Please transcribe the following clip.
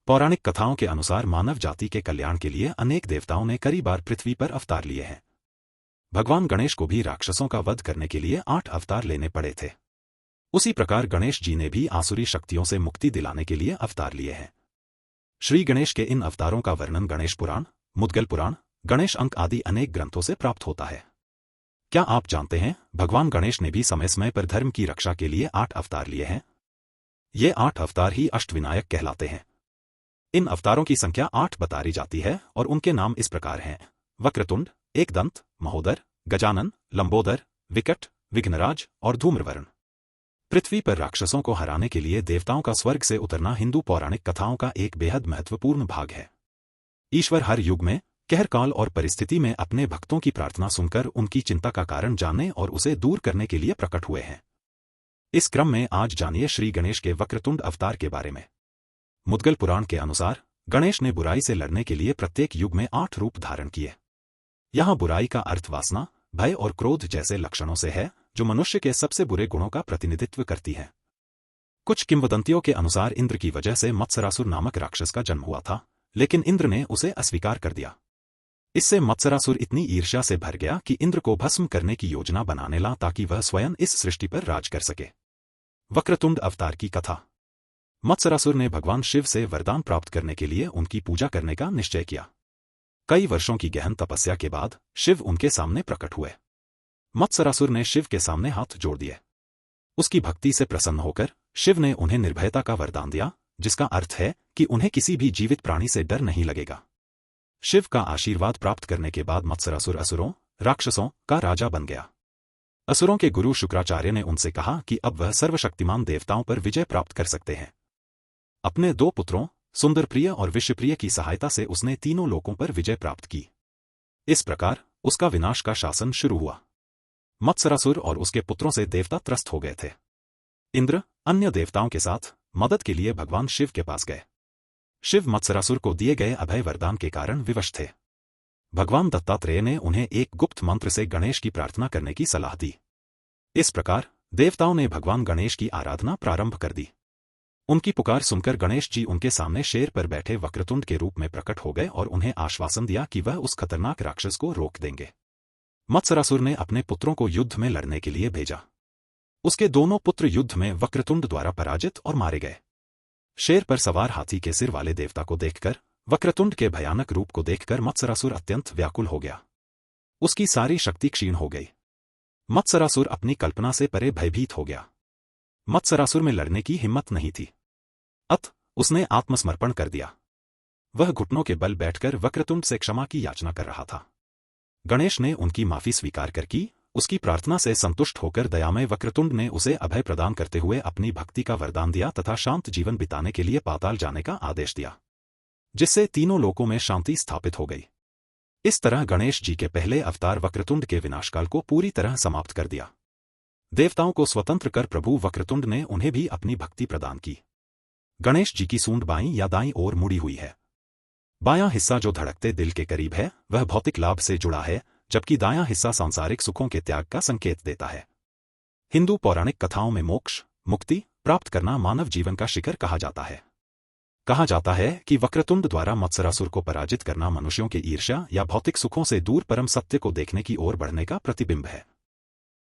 पौराणिक कथाओं के अनुसार मानव जाति के कल्याण के लिए अनेक देवताओं ने कई बार पृथ्वी पर अवतार लिए हैं। भगवान गणेश को भी राक्षसों का वध करने के लिए 8 अवतार लेने पड़े थे। उसी प्रकार गणेश जी ने भी आसुरी शक्तियों से मुक्ति दिलाने के लिए अवतार लिए हैं। श्री गणेश के इन अवतारों का वर्णन गणेश पुराण, मुद्गल पुराण, गणेश अंक आदि अनेक ग्रंथों से प्राप्त होता है। क्या आप जानते हैं, भगवान गणेश ने भी समय समय पर धर्म की रक्षा के लिए 8 अवतार लिए हैं। ये 8 अवतार ही अष्टविनायक कहलाते हैं। इन अवतारों की संख्या 8 बताई जाती है और उनके नाम इस प्रकार हैं: वक्रतुंड, एकदंत, महोदर, गजानन, लंबोदर, विकट, विघ्नराज और धूम्रवर्ण। पृथ्वी पर राक्षसों को हराने के लिए देवताओं का स्वर्ग से उतरना हिंदू पौराणिक कथाओं का एक बेहद महत्वपूर्ण भाग है। ईश्वर हर युग में, कहर काल और परिस्थिति में अपने भक्तों की प्रार्थना सुनकर उनकी चिंता का कारण जानने और उसे दूर करने के लिए प्रकट हुए हैं। इस क्रम में आज जानिए श्री गणेश के वक्रतुंड अवतार के बारे में। मुद्गल पुराण के अनुसार गणेश ने बुराई से लड़ने के लिए प्रत्येक युग में 8 रूप धारण किए। यहाँ बुराई का अर्थ वासना, भय और क्रोध जैसे लक्षणों से है, जो मनुष्य के सबसे बुरे गुणों का प्रतिनिधित्व करती हैं। कुछ किंवदंतियों के अनुसार इंद्र की वजह से मत्सरासुर नामक राक्षस का जन्म हुआ था, लेकिन इंद्र ने उसे अस्वीकार कर दिया। इससे मत्सरासुर इतनी ईर्ष्या से भर गया कि इंद्र को भस्म करने की योजना बनाने लगा ताकि वह स्वयं इस सृष्टि पर राज कर सके। वक्रतुंड अवतार की कथा। मत्सरासुर ने भगवान शिव से वरदान प्राप्त करने के लिए उनकी पूजा करने का निश्चय किया। कई वर्षों की गहन तपस्या के बाद शिव उनके सामने प्रकट हुए। मत्सरासुर ने शिव के सामने हाथ जोड़ दिए। उसकी भक्ति से प्रसन्न होकर शिव ने उन्हें निर्भयता का वरदान दिया, जिसका अर्थ है कि उन्हें किसी भी जीवित प्राणी से डर नहीं लगेगा। शिव का आशीर्वाद प्राप्त करने के बाद मत्सरासुर असुरों, राक्षसों का राजा बन गया। असुरों के गुरु शुक्राचार्य ने उनसे कहा कि अब वह सर्वशक्तिमान देवताओं पर विजय प्राप्त कर सकते हैं। अपने 2 पुत्रों सुंदरप्रिय और विषप्रिय की सहायता से उसने तीनों लोकों पर विजय प्राप्त की। इस प्रकार उसका विनाश का शासन शुरू हुआ। मत्सरासुर और उसके पुत्रों से देवता त्रस्त हो गए थे। इंद्र अन्य देवताओं के साथ मदद के लिए भगवान शिव के पास गए। शिव मत्सरासुर को दिए गए अभय वरदान के कारण विवश थे। भगवान दत्तात्रेय ने उन्हें एक गुप्त मंत्र से गणेश की प्रार्थना करने की सलाह दी। इस प्रकार देवताओं ने भगवान गणेश की आराधना प्रारंभ कर दी। उनकी पुकार सुनकर गणेश जी उनके सामने शेर पर बैठे वक्रतुंड के रूप में प्रकट हो गए और उन्हें आश्वासन दिया कि वह उस खतरनाक राक्षस को रोक देंगे। मत्सरासुर ने अपने पुत्रों को युद्ध में लड़ने के लिए भेजा। उसके दोनों पुत्र युद्ध में वक्रतुंड द्वारा पराजित और मारे गए। शेर पर सवार हाथी के सिर वाले देवता को देखकर, वक्रतुंड के भयानक रूप को देखकर मत्सरासुर अत्यंत व्याकुल हो गया। उसकी सारी शक्ति क्षीण हो गई। मत्सरासुर अपनी कल्पना से परे भयभीत हो गया। मत्सरासुर में लड़ने की हिम्मत नहीं थी। अतः उसने आत्मसमर्पण कर दिया। वह घुटनों के बल बैठकर वक्रतुंड से क्षमा की याचना कर रहा था। गणेश ने उनकी माफी स्वीकार कर की। उसकी प्रार्थना से संतुष्ट होकर दयामय वक्रतुंड ने उसे अभय प्रदान करते हुए अपनी भक्ति का वरदान दिया तथा शांत जीवन बिताने के लिए पाताल जाने का आदेश दिया, जिससे तीनों लोकों में शांति स्थापित हो गई। इस तरह गणेश जी के पहले अवतार वक्रतुंड के विनाशकाल को पूरी तरह समाप्त कर दिया। देवताओं को स्वतंत्र कर प्रभु वक्रतुंड ने उन्हें भी अपनी भक्ति प्रदान की। गणेश जी की सूंड बाईं या दाईं ओर मुड़ी हुई है। बायां हिस्सा जो धड़कते दिल के करीब है वह भौतिक लाभ से जुड़ा है, जबकि दायां हिस्सा सांसारिक सुखों के त्याग का संकेत देता है। हिंदू पौराणिक कथाओं में मोक्ष, मुक्ति प्राप्त करना मानव जीवन का शिखर कहा जाता है। कहा जाता है कि वक्रतुंड द्वारा मत्सरासुर को पराजित करना मनुष्यों के ईर्ष्या या भौतिक सुखों से दूर परम सत्य को देखने की ओर बढ़ने का प्रतिबिंब है।